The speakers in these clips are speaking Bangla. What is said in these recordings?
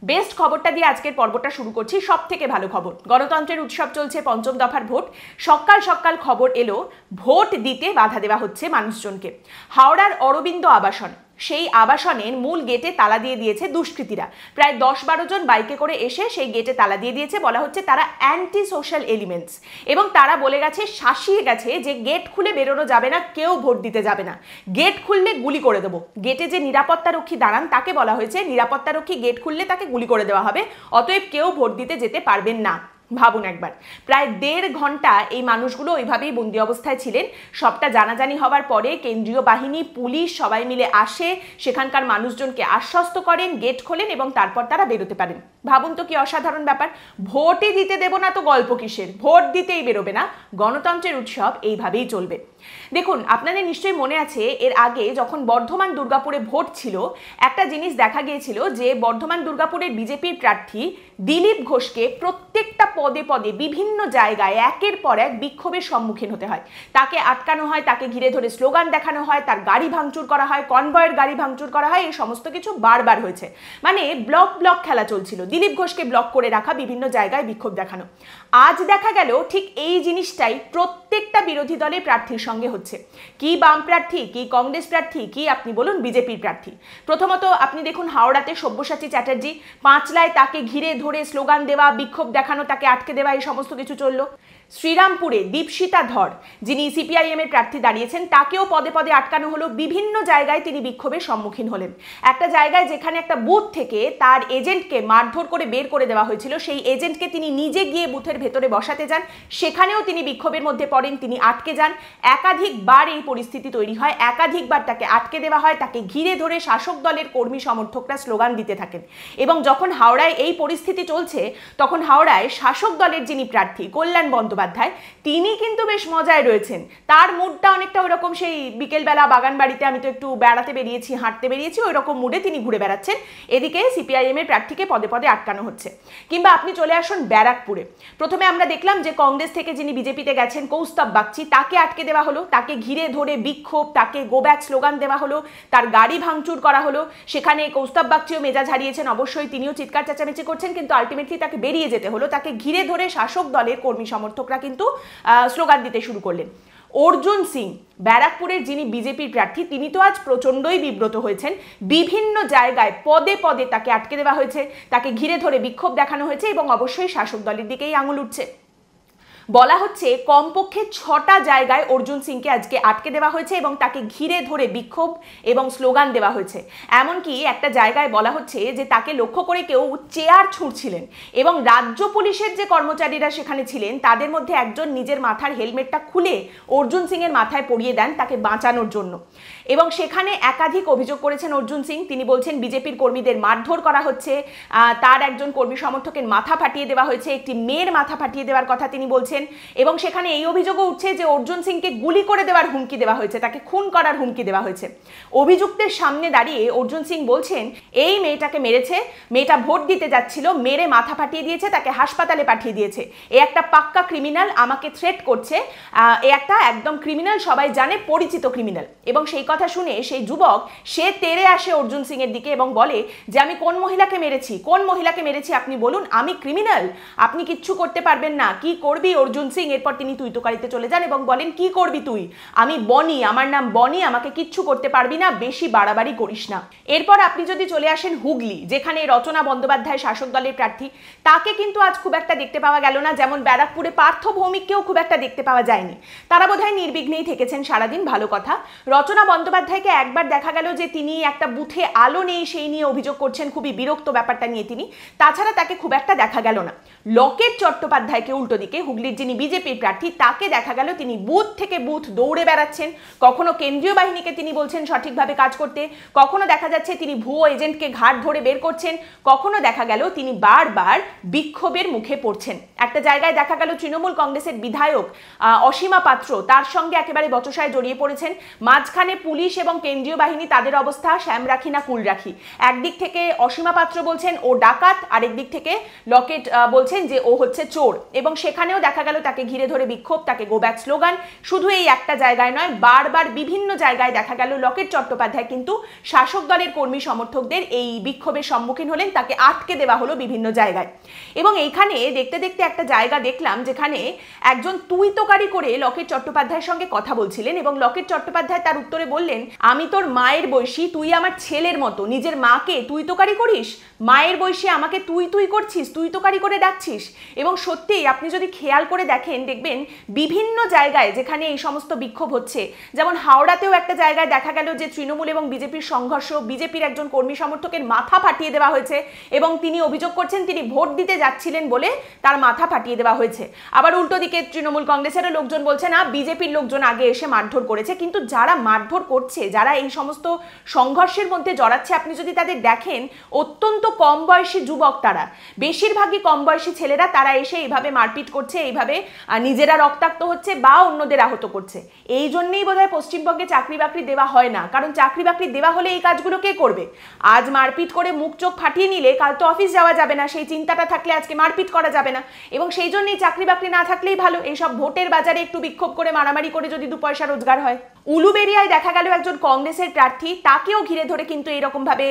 বেস্ট খবরটা দিয়ে আজকের পর্বটা শুরু করছি। সব থেকে ভালো খবর, গণতন্ত্রের উৎসব চলছে, পঞ্চম দফার ভোট। সকাল সকাল খবর এলো ভোট দিতে বাধা দেওয়া হচ্ছে মানুষজনকে। হাওড়ার অরবিন্দ আবাসন, সেই আবাসনের মূল গেটে তালা দিয়ে দিয়েছে দুষ্কৃতীরা। প্রায় 10-12 জন বাইকে করে এসে সেই গেটে তালা দিয়ে দিয়েছে। বলা হচ্ছে তারা অ্যান্টি সোশ্যাল এলিমেন্টস, এবং তারা বলে গেছে, শাসিয়ে গেছে যে গেট খুলে বেরোনো যাবে না, কেউ ভোট দিতে যাবে না, গেট খুললে গুলি করে দেবো। গেটে যে নিরাপত্তারক্ষী দাঁড়ান তাকে বলা হয়েছে নিরাপত্তারক্ষী গেট খুললে তাকে গুলি করে দেওয়া হবে, অতএব কেউ ভোট দিতে যেতে পারবেন না। ভাবুন একবার, প্রায় 1.5 ঘন্টা এই মানুষগুলো ওইভাবেই বন্দি অবস্থায় ছিলেন। সবটা জানাজানি হওয়ার পরে কেন্দ্রীয় বাহিনী, পুলিশ সবাই মিলে আসে, সেখানকার মানুষজনকে আশ্বস্ত করেন, গেট খোলেন এবং তারপর তারা বেরোতে পারেন। ভাবুন তো কি অসাধারণ ব্যাপার। ভোটই দিতে দেব না তো গল্প কিসের, ভোট দিতেই বেরোবে না। গণতন্ত্রের উৎসব এইভাবেই চলবে। দেখুন, আপনাদের নিশ্চয়ই মনে আছে এর আগে যখন বর্ধমান দুর্গাপুরে ভোট ছিল, একটা জিনিস দেখা গিয়েছিল যে বর্ধমান দুর্গাপুরের বিজেপির প্রার্থী দিলীপ ঘোষকে প্রত্যেকটা পদে পদে বিভিন্ন জায়গায় একের পর এক বিক্ষোভের সম্মুখীন হতে হয়। তাকে আটকানো হয়, তাকে ঘিরে ধরে স্লোগান দেখানো হয়, তার গাড়ি ভাঙচুর করা হয়, কনভয়ের গাড়ি ভাঙচুর করা হয়। এই সমস্ত কিছু বারবার হয়েছে। মানে ব্লক ব্লক খেলা চলছিল, দিলীপ ঘোষকে ব্লক করে রাখা, বিভিন্ন জায়গায় বিক্ষোভ দেখানো। আজ দেখা গেল ঠিক এই জিনিসটাই প্রত্যেকটা বিরোধী দলের প্রার্থীর সঙ্গে হচ্ছে। কি বাম প্রার্থী, কি কংগ্রেস প্রার্থী, কি আপনি বলুন বিজেপির প্রার্থী। প্রথমত আপনি দেখুন হাওড়াতে সব্যসাচী চ্যাটার্জি, পাঁচলায় তাকে ঘিরে ধরে স্লোগান দেওয়া, বিক্ষোভ দেখানো, তাকে আটকে দেওয়া, এই সমস্ত কিছু চললো। শ্রীরামপুরে দীপশিতা ধর, যিনি সিপিআইএম এর প্রার্থী দাঁড়িয়েছেন, তাকেও পদে পদে আটকানো হলো। বিভিন্ন জায়গায় তিনি বিক্ষোভের সম্মুখীন হলেন। একটা জায়গায় যেখানে একটা বুথ থেকে তার এজেন্টকে মারধর করে বের করে দেওয়া হয়েছিল, সেই এজেন্টকে তিনি নিজে গিয়ে বুথের ভেতরে বসাতে যান, সেখানেও তিনি বিক্ষোভের মধ্যে পড়েন, তিনি আটকে যান। একাধিকবার এই পরিস্থিতি তৈরি হয়, একাধিকবার তাকে আটকে দেওয়া হয়, তাকে ঘিরে ধরে শাসক দলের কর্মী সমর্থকরা স্লোগান দিতে থাকেন। এবং যখন হাওড়ায় এই পরিস্থিতি চলছে, তখন হাওড়ায় শাসক দলের যিনি প্রার্থী কল্যাণ বন্দ্যোপাধ্যায়, তিনি কিন্তু বেশ মজায় রয়েছেন। তার মুডটা অনেকটা ওইরকম, সেই বিকেলবেলা বাগান বাড়িতে আমি তো একটু বেড়াতে বেরিয়েছি, হাঁটতে বেরিয়েছি, ওই রকম মুডে তিনি ঘুরে বেড়াচ্ছেন। এদিকে সিপিআইএম এর প্রার্থীকে পদে পদে আটকানো হচ্ছে। কিংবা আপনি চলে আসুন ব্যারাকপুরে। প্রথমে আমরা দেখলাম যে কংগ্রেস থেকে যিনি বিজেপিতে গেছেন কৌস্তব বাগচি, তাকে আটকে দেওয়া হলো, তাকে ঘিরে ধরে বিক্ষোভ, তাকে গো ব্যাক স্লোগান দেওয়া হলো, তার গাড়ি ভাঙচুর করা হলো। সেখানে কৌস্তব বাগচিও মেজাজ হারিয়েছেন, অবশ্যই তিনিও চিৎকার চেঁচামেচি করছেন, কিন্তু আলটিমেটলি তাকে বেরিয়ে যেতে হলো। তাকে ঘিরে ধরে শাসক দলের কর্মী সমর্থকরা কিন্তু স্লোগান দিতে শুরু করলেন। অর্জুন সিং, ব্যারাকপুরের যিনি বিজেপির প্রার্থী, তিনি তো আজ প্রচণ্ডই বিব্রত হয়েছেন। বিভিন্ন জায়গায় পদে পদে তাকে আটকে দেওয়া হয়েছে, তাকে ঘিরে ধরে বিক্ষোভ দেখানো হয়েছে এবং অবশ্যই শাসক দলের দিকেই আঙুল উঠছে। বলা হচ্ছে কমপক্ষে 6টা জায়গায় অর্জুন সিংকে আজকে আটকে দেওয়া হয়েছে এবং তাকে ঘিরে ধরে বিক্ষোভ এবং স্লোগান দেওয়া হয়েছে। এমনকি একটা জায়গায় বলা হচ্ছে যে তাকে লক্ষ্য করে কেউ চেয়ার ছুঁড়ছিলেন এবং রাজ্য পুলিশের যে কর্মচারীরা সেখানে ছিলেন তাদের মধ্যে একজন নিজের মাথার হেলমেটটা খুলে অর্জুন সিংয়ের মাথায় পরিয়ে দেন তাকে বাঁচানোর জন্য। এবং সেখানে একাধিক অভিযোগ করেছেন অর্জুন সিং। তিনি বলছেন বিজেপির কর্মীদের মারধর করা হচ্ছে, তার একজন কর্মী সমর্থকের মাথা ফাটিয়ে দেওয়া হয়েছে, একটি মেয়ের মাথা ফাটিয়ে দেওয়ার কথা তিনি বলছেন। এবং সেখানে এই অভিযোগও উঠছে যে অর্জুন সিংকে গুলি করে দেওয়ার হুমকি দেওয়া হয়েছে, তাকে খুন করার হুমকি দেওয়া হয়েছে। অভিযুক্তের সামনে দাঁড়িয়ে অর্জুন সিং বলছেন এই মেয়েটাকে মেরেছে, মেয়েটা ভোট দিতে যাচ্ছিল, মেরে মাথা ফাটিয়ে দিয়েছে, তাকে হাসপাতালে পাঠিয়ে দিয়েছে। এ একটা পাক্কা ক্রিমিনাল, আমাকে থ্রেট করছে, এ একটা একদম ক্রিমিনাল, সবাই জানে, পরিচিত ক্রিমিনাল। এবং সেই কথা শুনে সেই যুবক সে তেড়ে আসে অর্জুন সিং এর দিকে এবং বলে যে আমি কোন মহিলাকে মেরেছি, কোন মহিলাকে মেরেছি আপনি বলুন, আমি ক্রিমিনাল, আপনি কিচ্ছু করতে পারবেন না, কি করবি অর্জুন সিং। এরপর তিনি তুই তোকারিতে চলে যান এবং বলেন কি করবি তুই, আমি বনি, আমার নাম বনি, আমাকে কিচ্ছু করতে পারবি না, বেশি বাড়াবাড়ি করিস না। এরপর আপনি যদি চলে আসেন হুগলি, যেখানে রচনা বন্দ্যোপাধ্যায় শাসক দলের প্রার্থী, তাকে কিন্তু আজ খুব একটা দেখতে পাওয়া গেল না। যেমন ব্যারাকপুরে পার্থ ভৌমিককেও খুব একটা দেখতে পাওয়া যায়নি, তারা বোধহয় নির্বিঘ্নেই থেকেছেন সারাদিন, ভালো কথা। রচনা বন্দ্যোপাধ্যায়কে একবার দেখা গেল যে তিনি একটা বুথে আলো নেই সেই নিয়ে অভিযোগ করছেন, খুবই বিরক্ত ব্যাপারটা নিয়ে তিনি, তাছাড়া তাকে খুব একটা দেখা গেল না। লকেট চট্টোপাধ্যায়কে উল্টো দিকে, হুগলির যিনি বিজেপির প্রার্থী, তাকে দেখা গেল তিনি বুথ থেকে বুথ দৌড়ে বেড়াচ্ছেন। কখনো কেন্দ্রীয় বাহিনীকে তিনি বলছেন সঠিকভাবে কাজ করতে, কখনো দেখা যাচ্ছে তিনি ভুয়ো এজেন্টকে ঘাট ধরে বের করছেন, কখনো দেখা গেল তিনি বারবার বিক্ষোভের মুখে পড়ছেন। একটা জায়গায় দেখা গেল তৃণমূল কংগ্রেসের বিধায়ক অসীমা পাত্র তার সঙ্গে একেবারে বচসায় জড়িয়ে পড়েছেন। মাঝখানে পুলিশ এবং কেন্দ্রীয় বাহিনী, তাদের অবস্থা শ্যাম রাখি না কুল রাখি। একদিক থেকে অসীমা পাত্র বলছেন ও ডাকাত, আরেক দিক থেকে লকেট বলছেন যে ও হচ্ছে চোর। এবং সেখানেও দেখা গেল তাকে ঘিরে ধরে বিক্ষোভ, তাকে গো ব্যাক স্লোগান। শুধু এই একটা জায়গায় নয়, বারবার বিভিন্ন জায়গায় দেখা গেল লকেট চট্টোপাধ্যায় কিন্তু শাসক দলের কর্মী সমর্থকদের এই বিক্ষোভের সম্মুখীন হলেন, তাকে আটকে দেওয়া হলো বিভিন্ন জায়গায়। এবং এইখানে দেখতে দেখতে একটা জায়গা দেখলাম যেখানে একজন তুই তোকারি করে লকেট চট্টোপাধ্যায়ের সঙ্গে কথা বলছিলেন এবং লকেট চট্টোপাধ্যায় তার উত্তরে বললেন, আমি তোর মায়ের বয়সী, তুই আমার ছেলের মতো, নিজের মাকে তুই তোকারি করিস, মায়ের বয়সী আমাকে তুই তুই করছিস, তুই তোকারি করে ডাকছিস। এবং সত্যিই আপনি যদি খেয়াল করে দেখেন, দেখবেন বিভিন্ন জায়গায় যেখানে এই সমস্ত বিক্ষোভ হচ্ছে, যেমন হাওড়াতেও একটা জায়গায় দেখা গেল যে তৃণমূল এবং বিজেপির সংঘর্ষ, বিজেপির একজন কর্মী সমর্থকের মাথা ফাটিয়ে দেওয়া হয়েছে এবং তিনি অভিযোগ করছেন তিনি ভোট দিতে যাচ্ছিলেন বলে তার মাথা ফাটিয়ে দেওয়া হয়েছে। আবার উল্টো দিকে তৃণমূল কংগ্রেসেরও লোকজন বলছে না, বিজেপির লোকজন আগে এসে মারধর করেছে। কিন্তু যারা মারধর করছে, যারা এই সমস্ত সংঘর্ষের মধ্যে জড়াচ্ছে, আপনি যদি তাদের দেখেন, অত্যন্ত কম বয়সী যুবক, তারা বেশিরভাগই কম বয়সী ছেলেরা, তারা এসে এইভাবে মারপিট করছে, এইভাবে নিজেরা রক্তাক্ত হচ্ছে বা অন্যদের আহত করছে। এই জন্যই বোধহয় পশ্চিমবঙ্গে চাকরি বাকরি দেওয়া হয় না, কারণ চাকরি বাকরি দেওয়া হলে এই কাজগুলো কে করবে? আজ মারপিট করে মুখ চোখ ফাটিয়ে নিলে কাল তো অফিস যাওয়া যাবে না, সেই চিন্তাটা থাকলে আজকে মারপিট করা যাবে না। এবং সেই জন্যই চাকরি বাকরি না থাকলেই ভালো, এইসব ভোটের বাজারে একটু বিক্ষোভ করে মারামারি করে যদি 2 পয়সা রোজগার হয়। উলুবেড়িয়ায় দেখা গেল একজন কংগ্রেসের প্রার্থী, তাকেও ঘিরে ধরে কিন্তু এরকম ভাবে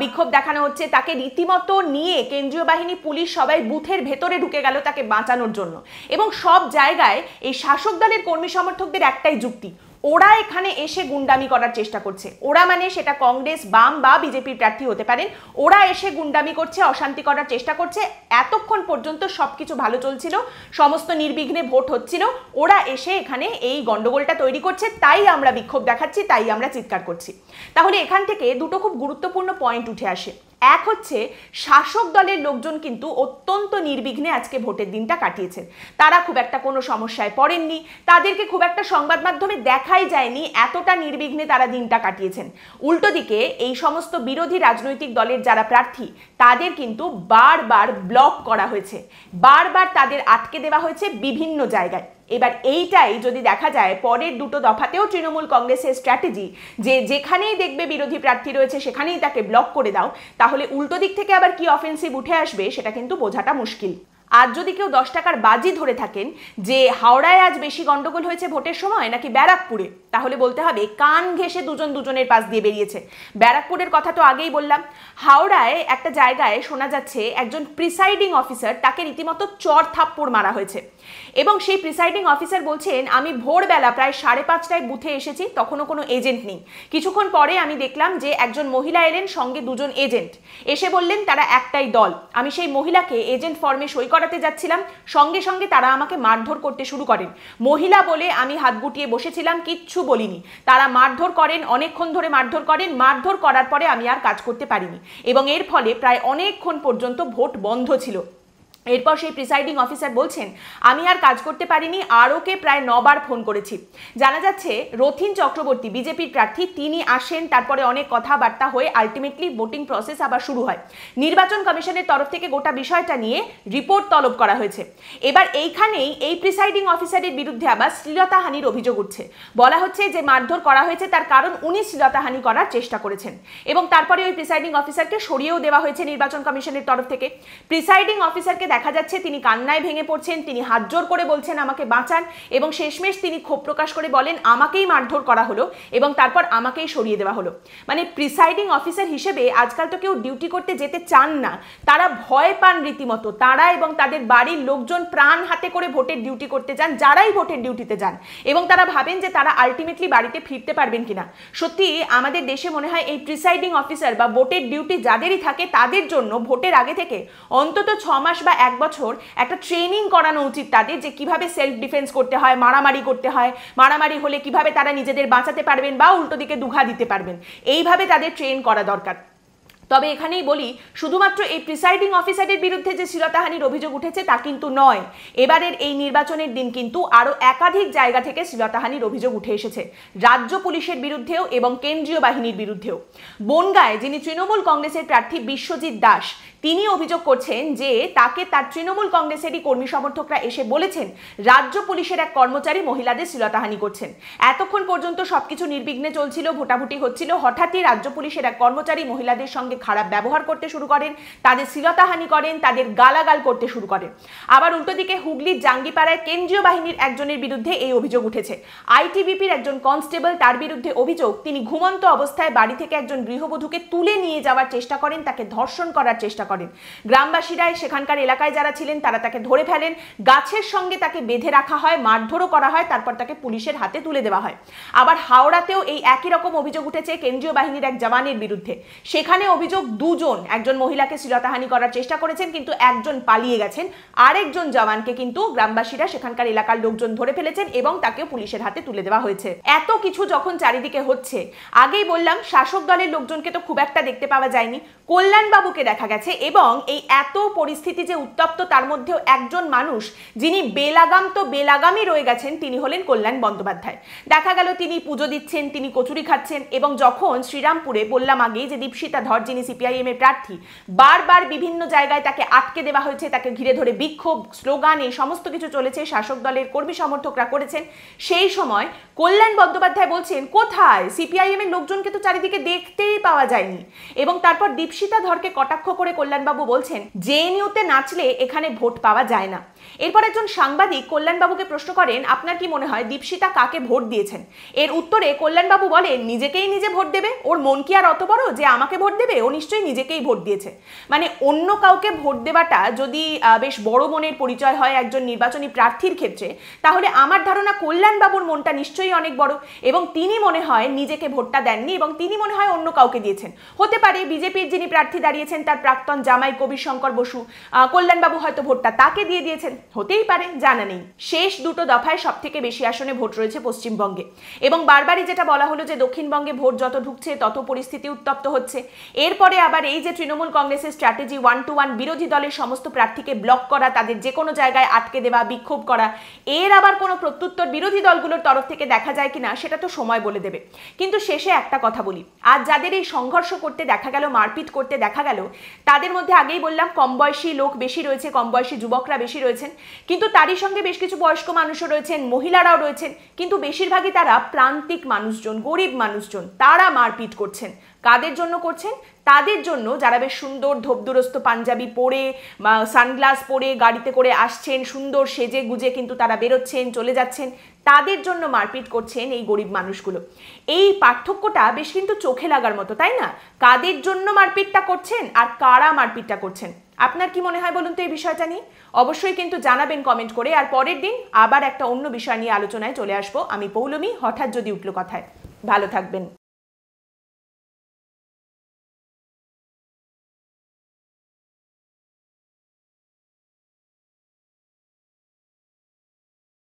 বিক্ষোভ দেখানো হচ্ছে। তাকে রীতিমতো নিয়ে কেন্দ্রীয় বাহিনী, পুলিশ সবাই বুথের ভেতরে ঢুকে গেল তাকে বাঁচানোর জন্য। এবং সব জায়গায় এই শাসক দলের কর্মী সমর্থকদের একটাই যুক্তি, ওরা এখানে এসে গুন্ডামি করার চেষ্টা করছে। ওরা মানে সেটা কংগ্রেস, বাম বা বিজেপির প্রার্থী হতে পারেন, ওরা এসে গুন্ডামি করছে, অশান্তি করার চেষ্টা করছে। এতক্ষণ পর্যন্ত সবকিছু ভালো চলছিল, সমস্ত নির্বিঘ্নে ভোট হচ্ছিল, ওরা এসে এখানে এই গন্ডগোলটা তৈরি করছে, তাই আমরা বিক্ষোভ দেখাচ্ছি, তাই আমরা চিৎকার করছি। তাহলে এখান থেকে দুটো খুব গুরুত্বপূর্ণ পয়েন্ট উঠে আসে। এক হচ্ছে, শাসক দলের লোকজন কিন্তু অত্যন্ত নির্বিঘ্নে আজকে ভোটের দিনটা কাটিয়েছেন। তারা খুব একটা কোনো সমস্যায় পড়েননি, তাদেরকে খুব একটা সংবাদ মাধ্যমে দেখাই যায়নি, এতটা নির্বিঘ্নে তারা দিনটা কাটিয়েছেন। উল্টো দিকে এই সমস্ত বিরোধী রাজনৈতিক দলের যারা প্রার্থী, তাদের কিন্তু বারবার ব্লক করা হয়েছে, বারবার তাদের আটকে দেওয়া হয়েছে বিভিন্ন জায়গায়। এবার এইটাই যদি দেখা যায় পরের 2টো দফাতেও তৃণমূল কংগ্রেসের স্ট্র্যাটেজি, যে যেখানেই দেখবে বিরোধী প্রার্থী রয়েছে সেখানেই তাকে ব্লক করে দাও, তাহলে উল্টো দিক থেকে আবার কি অফেন্সিভ উঠে আসবে সেটা কিন্তু বোঝাটা মুশকিল। আর যদি কেউ 10 টাকার বাজি ধরে থাকেন যে হাওড়ায় আজ বেশি গন্ডগোল হয়েছে ভোটের সময় নাকি ব্যারাকপুরে, তাহলে বলতে হবে কান ঘেঁষে দুজন দুজনের পাশ দিয়ে বেরিয়েছে। ব্যারাকপুরের কথা তো আগেই বললাম। হাওড়ায় একটা জায়গায় শোনা যাচ্ছে একজন প্রিসাইডিং অফিসার, তাকে রীতিমতো চর থাপ্পড় মারা হয়েছে। এবং সেই প্রিসাইডিং অফিসার বলছেন, আমি ভোরবেলা প্রায় 5:30টায় বুথে এসেছি, তখনও কোনো এজেন্ট নেই। কিছুক্ষণ পরে আমি দেখলাম যে একজন মহিলা এলেন, সঙ্গে 2জন এজেন্ট এসে বললেন তারা একটাই দল। আমি সেই মহিলাকে এজেন্ট ফর্মে সই করাতে যাচ্ছিলাম, সঙ্গে সঙ্গে তারা আমাকে মারধর করতে শুরু করেন। মহিলা বলে আমি হাত গুটিয়ে বসেছিলাম, কিচ্ছু বলিনি। তারা মারধর করেন, অনেকক্ষণ ধরে মারধর করেন। মারধর করার পরে আমি আর কাজ করতে পারিনি এবং এর ফলে প্রায় অনেকক্ষণ পর্যন্ত ভোট বন্ধ ছিল। এরপর সেই প্রিসাইডিং অফিসার বলছেন, আমি আর কাজ করতে পারিনি, আরওকে প্রায় 9 বার ফোন করেছি। জানা যাচ্ছে রথীন চক্রবর্তী বিজেপির প্রার্থী, তিনি আসেন, তারপরে অনেক কথাবার্তা হয়ে আলটিমেটলি ভোটিং প্রসেস আবার শুরু হয়। নির্বাচন কমিশনের তরফ থেকে গোটা বিষয়টা নিয়ে রিপোর্ট তলব করা হয়েছে। এবার এইখানেই এই প্রিসাইডিং অফিসারের বিরুদ্ধে আবার শ্লীলতাহানির অভিযোগ উঠছে। বলা হচ্ছে যে মারধর করা হয়েছে তার কারণ উনি শ্লীলতাহানি করার চেষ্টা করেছেন এবং তারপরে ওই প্রিসাইডিং অফিসারকে সরিয়েও দেওয়া হয়েছে নির্বাচন কমিশনের তরফ থেকে। প্রিসাইডিং অফিসারকে দেখা যাচ্ছে তিনি কান্নায় ভেঙে পড়ছেন, তিনি হাত জোর করে বলছেন আমাকে বাঁচান এবং শেষমেশ তিনি ক্ষোভ প্রকাশ করে বলেন আমাকেই মারধর করা হলো এবং তারপর আমাকেই সরিয়ে দেওয়া হলো। মানে প্রিসাইডিং অফিসার হিসেবে আজকাল তো কেউ ডিউটি করতে যেতে চান না, তারা ভয় পান রীতিমতো। তারা এবং তাদের বাড়ির লোকজন প্রাণ হাতে করে ভোটের ডিউটি করতে যান, যারাই ভোটের ডিউটিতে যান, এবং তারা ভাবেন যে তারা আলটিমেটলি বাড়িতে ফিরতে পারবেন কিনা। সত্যি আমাদের দেশে মনে হয় এই প্রিসাইডিং অফিসার বা ভোটের ডিউটি যাদেরই থাকে তাদের জন্য ভোটের আগে থেকে অন্তত 6 মাস বা 1 বছর একটা ট্রেনিং করানো উচিত তাদের, যে কিভাবে সেলফ ডিফেন্স করতে হয়, মারামারি করতে হয়, মারামারি হলে কিভাবে তারা নিজেদের বাঁচাতে পারবেন বা উল্টো দিকে দুঘা দিতে পারবেন, এইভাবে তাদের ট্রেন করা দরকার। তবে এখানেই বলি, শুধুমাত্র এই প্রিসাইডিং অফিসারের বিরুদ্ধে যে শ্লীলতাহানির অভিযোগ উঠেছে তা কিন্তু নয়। এবারের এই নির্বাচনের দিন কিন্তু আরও একাধিক জায়গা থেকে শ্লীলতাহানির অভিযোগ উঠে এসেছে, রাজ্য পুলিশের বিরুদ্ধেও এবং কেন্দ্রীয় বাহিনীর বিরুদ্ধেও। বনগাঁয় যিনি তৃণমূল কংগ্রেসের প্রার্থী বিশ্বজিৎ দাস, তিনি অভিযোগ করছেন যে তাকে তার তৃণমূল কংগ্রেসেরই কর্মী সমর্থকরা এসে বলেছেন রাজ্য পুলিশের এক কর্মচারী মহিলাদের শ্লীলতাহানি করছেন। এতক্ষণ পর্যন্ত সবকিছু নির্বিঘ্নে চলছিল, ভোটাভুটি হচ্ছিল, হঠাৎই রাজ্য পুলিশের এক কর্মচারী মহিলাদের সঙ্গে খারাপ ব্যবহার করতে শুরু করেন, তাদের শ্লীলতাহানি করেন, তাদের গালাগাল করতে শুরু করেন। আবার উল্টো দিকে হুগলির জাঙ্গিপাড়ায় কেন্দ্রীয় বাহিনীর একজনের বিরুদ্ধে এই অভিযোগ উঠেছে। আইটিবিপির একজন কনস্টেবল, তার বিরুদ্ধে অভিযোগ তিনি ঘুমন্ত অবস্থায় বাড়ি থেকে একজন গৃহবধূকে তুলে নিয়ে যাওয়ার চেষ্টা করেন, তাকে ধর্ষণ করার চেষ্টা করেন। গ্রামবাসীরা, সেখানকার এলাকায় যারা ছিলেন তারা তাকে ধরে ফেলেন, গাছের সঙ্গে তাকে বেঁধে রাখা হয়, মারধরও করা হয়, তারপর তাকে পুলিশের হাতে তুলে দেওয়া হয়। আবার হাওড়াতেও এই একই রকম অভিযোগ উঠেছে কেন্দ্রীয় বাহিনীর এক জওয়ানের বিরুদ্ধে। সেখানে অভিযোগ দুজন, একজন মহিলাকে শ্লীলতাহানি করার চেষ্টা করেছেন কিন্তু একজন পালিয়ে গেছেন, আরেকজন জওয়ানকে কিন্তু গ্রামবাসীরা, সেখানকার এলাকার লোকজন ধরে ফেলেছেন এবং তাকে পুলিশের হাতে তুলে দেওয়া হয়েছে। এত কিছু যখন চারিদিকে হচ্ছে, আগেই বললাম শাসক দলের লোকজনকে তো খুব একটা দেখতে পাওয়া যায়নি, কল্যাণবাবুকে দেখা গেছে। এবং এই এত পরিস্থিতি যে উত্তপ্ত, তার মধ্যেও একজন মানুষ যিনি বেলাগাম তো বেলাগামই রয়ে গেছেন, তিনি হলেন কল্যাণ বন্দ্যোপাধ্যায়। দেখা গেল তিনি পুজো দিচ্ছেন, তিনি কচুরি খাচ্ছেন, এবং যখন শ্রীরামপুরে বললাম আগেই যে দীপশিতা ধর যিনি সিপিআইএম এর প্রার্থী, বারবার বিভিন্ন জায়গায় তাকে আটকে দেওয়া হয়েছে, তাকে ঘিরে ধরে বিক্ষোভ, স্লোগান, এই সমস্ত কিছু চলেছে, শাসক দলের কর্মী সমর্থকরা করেছেন। সেই সময় কল্যাণ বন্দ্যোপাধ্যায় বলছেন, কোথায় সিপিআইএম এর লোকজনকে তো চারিদিকে দেখতেই পাওয়া যায়নি। এবং তারপর দীপশিতা ধরকে কটাক্ষ করে কল্যাণবাবু বলছেন, জেএনইউতে নাচলে এখানে ভোট পাওয়া যায় না। এরপর একজন সাংবাদিক কল্যাণবাবুকে প্রশ্ন করেন, আপনার কি মনে হয় দীপশিতা কাকে ভোট দিয়েছেন? এর উত্তরে কল্যাণবাবু বলেন, নিজেকেই নিজে ভোট দেবে, ওর মন কি আর অত বড় যে আমাকে ভোট দেবে? ও নিশ্চয়ই নিজেকেই ভোট দিয়েছে। মানে অন্য কাউকে ভোট দেওয়াটা যদি বেশ বড় মনের পরিচয় হয় একজন নির্বাচনী প্রার্থীর ক্ষেত্রে, তাহলে আমার ধারণা কল্যাণবাবুর মনটা নিশ্চয়ই অনেক বড়, এবং তিনি মনে হয় নিজেকে ভোটটা দেননি এবং তিনি মনে হয় অন্য কাউকে দিয়েছেন। হতে পারে বিজেপির যিনি প্রার্থী দাঁড়িয়েছেন তার প্রাক্তন জামাই কবির শঙ্কর বসু, কল্যাণবাবু হয়তো ভোটটা তাকে দিয়ে দিয়েছেন, হতেই পারে, জানা নেই। শেষ দুটো দফায় সব থেকে বেশি আসনে ভোট রয়েছে পশ্চিমবঙ্গে, এবং বারবারই যেটা বলা হলো যে দক্ষিণবঙ্গে ভোট যত ঢুকছে তত পরিস্থিতি উত্তপ্ত হচ্ছে। এরপরে আবার এই যে তৃণমূল কংগ্রেসের স্ট্র্যাটেজি 1-to-1 বিরোধী দলের সমস্ত প্রার্থীকে ব্লক করা, তাদের যে কোনো জায়গায় আটকে দেওয়া, বিক্ষোভ করা, এর আবার কোনো প্রত্যুত্তর বিরোধী দলগুলোর তরফ থেকে দেখা যায় কিনা সেটা তো সময় বলে দেবে। কিন্তু শেষে একটা কথা বলি, আজ যাদের এই সংঘর্ষ করতে দেখা গেল, মারপিট করতে দেখা গেল, তাদের মধ্যে আগেই বললাম কম বয়সী লোক বেশি রয়েছে, কম বয়সী যুবকরা বেশি রয়েছেন, কিন্তু তারই সঙ্গে বেশ কিছু বয়স্ক মানুষও রয়েছেন, মহিলারাও রয়েছেন, কিন্তু বেশিরভাগই তারা প্রান্তিক মানুষজন, গরিব মানুষজন। তারা মারপিট করছেন, কাদের জন্য করছেন? তাদের জন্য যারা বেশ সুন্দর ধোপদুরস্ত পাঞ্জাবি পরে, সানগ্লাস পরে গাড়িতে করে আসছেন, সুন্দর সেজে গুজে কিন্তু তারা বেরোচ্ছেন, চলে যাচ্ছেন, তাদের জন্য মারপিট করছেন এই গরিব মানুষগুলো। এই পার্থক্যটা বেশ কিন্তু চোখে লাগার মতো, তাই না? কাদের জন্য মারপিটটা করছেন আর কারা মারপিটটা করছেন, আপনার কি মনে হয় বলুন তো এই বিষয়টা নিয়ে? অবশ্যই কিন্তু জানাবেন কমেন্ট করে। আর পরের দিন আবার একটা অন্য বিষয় নিয়ে আলোচনায় চলে আসবো আমি, পৌলমী। হঠাৎ যদি উঠলো কথায়। ভালো থাকবেন।